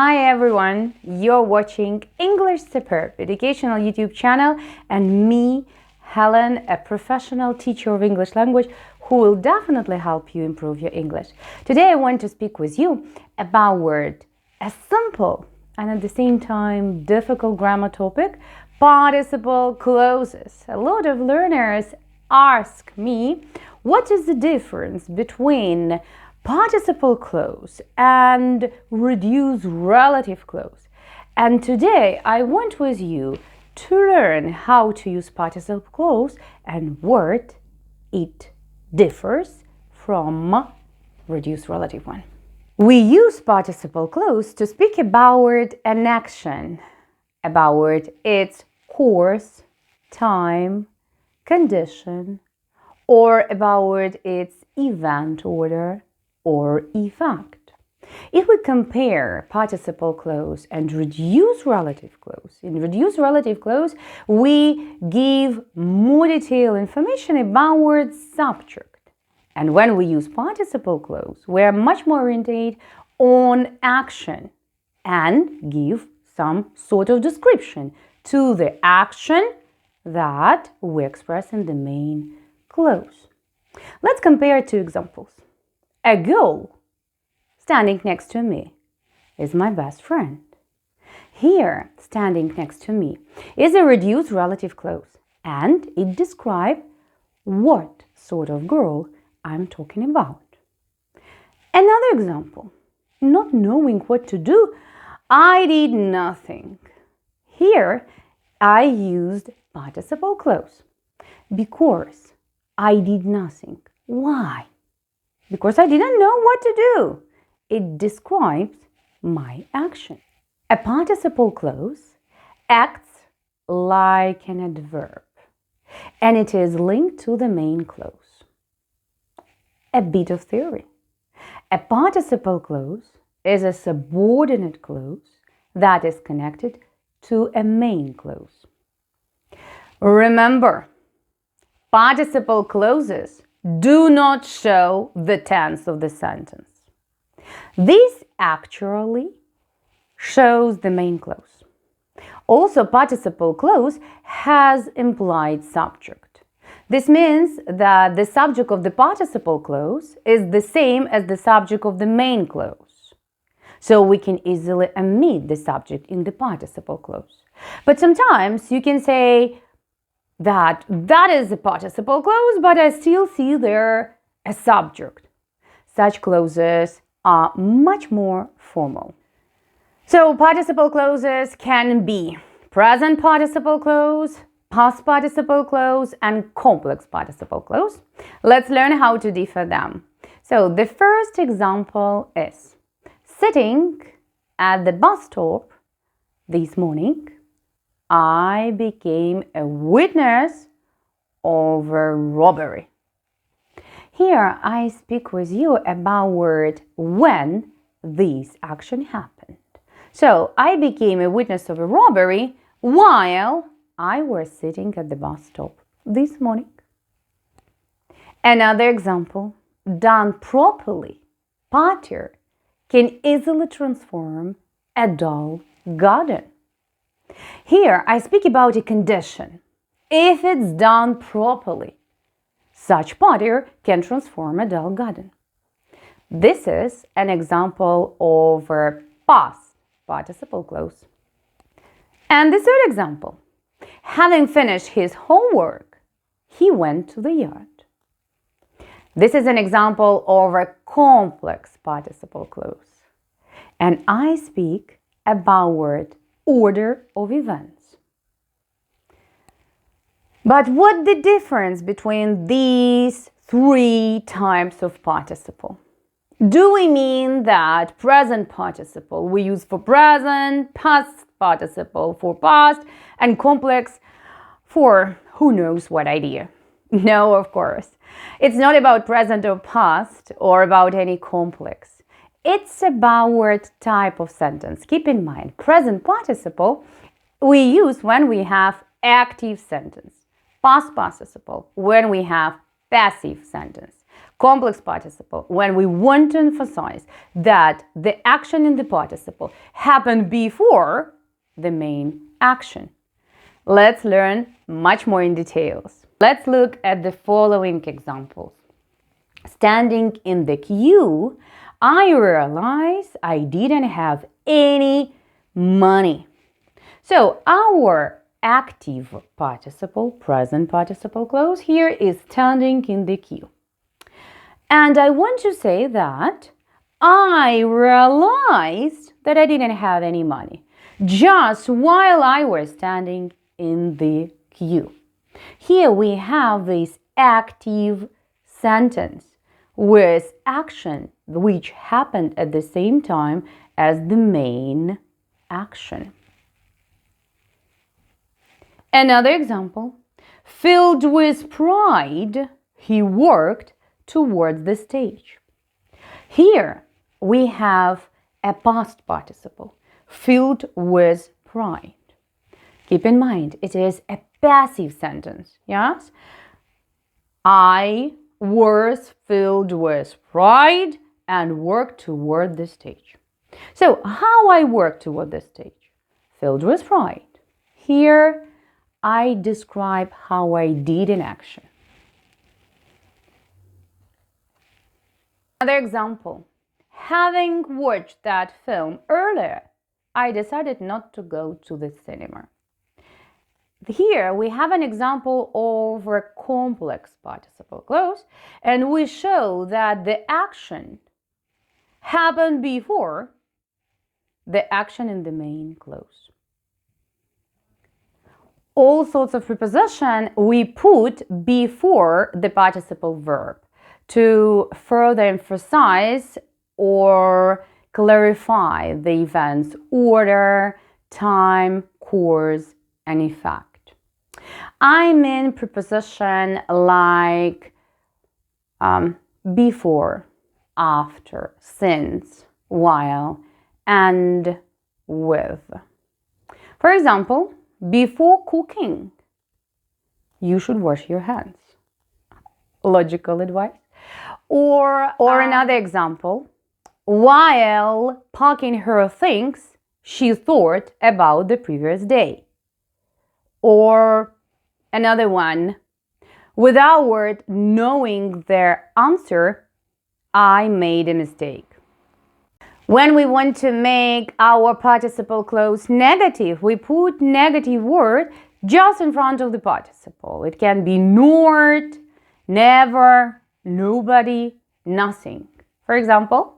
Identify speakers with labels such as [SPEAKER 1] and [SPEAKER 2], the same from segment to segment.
[SPEAKER 1] Hi everyone, you're watching English Superb educational YouTube channel and me, Helen, a professional teacher of English language who will definitely help you improve your English. Today I want to speak with you about a simple and at the same time difficult grammar topic, participle clauses. A lot of learners ask me, what is the difference between participle clause and reduced relative clause? And today I want with you to learn how to use participle clause and what it differs from reduced relative one. We use participle clause to speak about an action, about its course, time, condition, or about its event order or effect. If we compare participle clause and reduced relative clause, in reduced relative clause, we give more detailed information about subject. And when we use participle clause, we are much more oriented on action and give some sort of description to the action that we express in the main clause. Let's compare two examples. A girl standing next to me is my best friend. Here, standing next to me is a reduced relative clause, and it describes what sort of girl I'm talking about. Another example, not knowing what to do, I did nothing. Here, I used participle clause because I did nothing. Why? Because I didn't know what to do. It describes my action. A participle clause acts like an adverb, and it is linked to the main clause. A bit of theory. A participle clause is a subordinate clause that is connected to a main clause. Remember, participle clauses do not show the tense of the sentence. This actually shows the main clause. Also, participle clause has implied subject. This means that the subject of the participle clause is the same as the subject of the main clause. So we can easily omit the subject in the participle clause. But sometimes you can say, that is a participle clause, but I still see there a subject. Such clauses are much more formal. So participle clauses can be present participle clause, past participle clause, and complex participle clause. Let's learn how to differ them. So the first example is sitting at the bus stop this morning, I became a witness of a robbery. Here I speak with you about when this action happened. So I became a witness of a robbery while I was sitting at the bus stop this morning. Another example, done properly, party can easily transform a dull garden. Here, I speak about a condition. If it's done properly, such party can transform a dull garden. This is an example of a past participle clause. And the third example, having finished his homework, he went to the yard. This is an example of a complex participle clause. And I speak about order of events. But what's the difference between these three types of participle? Do we mean that present participle we use for present, past participle for past, and complex for who knows what idea? No, of course. It's not about present or past or about any complex. It's about type of sentence. Keep in mind, present participle we use when we have active sentence. Past participle when we have passive sentence. Complex participle, when we want to emphasize that the action in the participle happened before the main action. Let's learn much more in details. Let's look at the following examples. Standing in the queue, I realized I didn't have any money. So our active participle, present participle clause here is standing in the queue. And I want to say that I realized that I didn't have any money just while I was standing in the queue. Here we have this active sentence with action which happened at the same time as the main action. Another example, filled with pride, he worked towards the stage. Here we have a past participle, filled with pride. Keep in mind, it is a passive sentence, yes? I was filled with pride and worked toward the stage. So, how I worked toward the stage? Filled with pride. Here, I describe how I did in action. Another example. Having watched that film earlier, I decided not to go to the cinema. Here we have an example of a complex participle clause, and we show that the action happened before the action in the main clause. All sorts of preposition we put before the participle verb to further emphasize or clarify the event's order, time, course, and effect. I mean preposition like before, after, since, while, and with. For example, before cooking, you should wash your hands. Logical advice. Or another example, while packing her things, she thought about the previous day. Or another one, without knowing their answer, I made a mistake. When we want to make our participle clause negative, we put negative word just in front of the participle. It can be not, never, nobody, nothing. For example,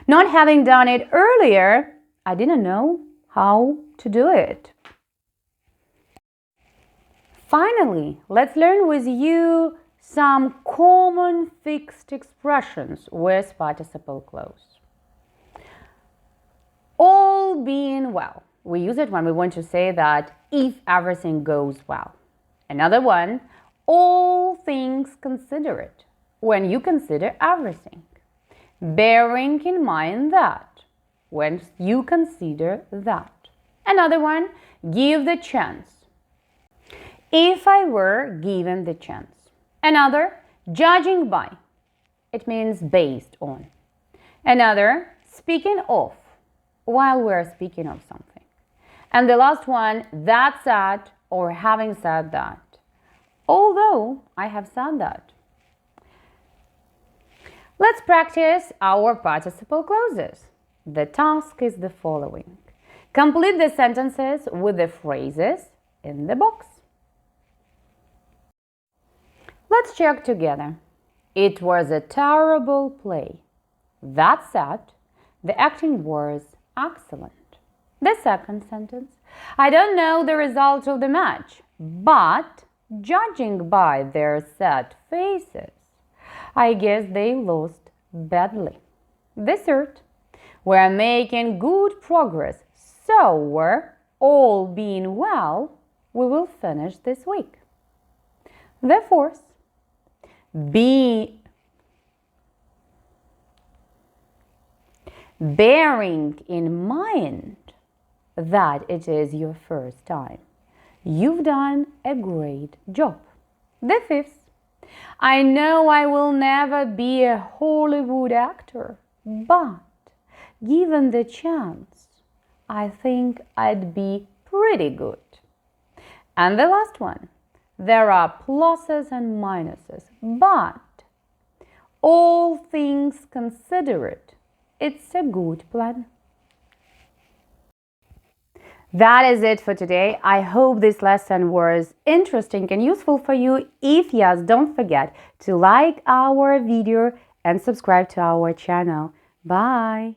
[SPEAKER 1] not having done it earlier, I didn't know how to do it. Finally, let's learn with you some common fixed expressions with participle clause. All being well. We use it when we want to say that if everything goes well. Another one, all things considered, when you consider everything. Bearing in mind that, when you consider that. Another one, give the chance. If I were given the chance. Another, judging by. It means based on. Another, speaking of, while we're speaking of something. And the last one, that said or having said that. Although I have said that. Let's practice our participle clauses. The task is the following. Complete the sentences with the phrases in the box. Let's check together. It was a terrible play. That said, the acting was excellent. The second sentence. I don't know the result of the match, but judging by their sad faces, I guess they lost badly. The third. We're making good progress, so all being well, we will finish this week. The fourth. Bearing in mind that it is your first time, you've done a great job. The fifth, I know I will never be a Hollywood actor, but given the chance, I think I'd be pretty good. And the last one, there are pluses and minuses, but all things considered, it's a good plan. That is it for today. I hope this lesson was interesting and useful for you. If yes, don't forget to like our video and subscribe to our channel. Bye!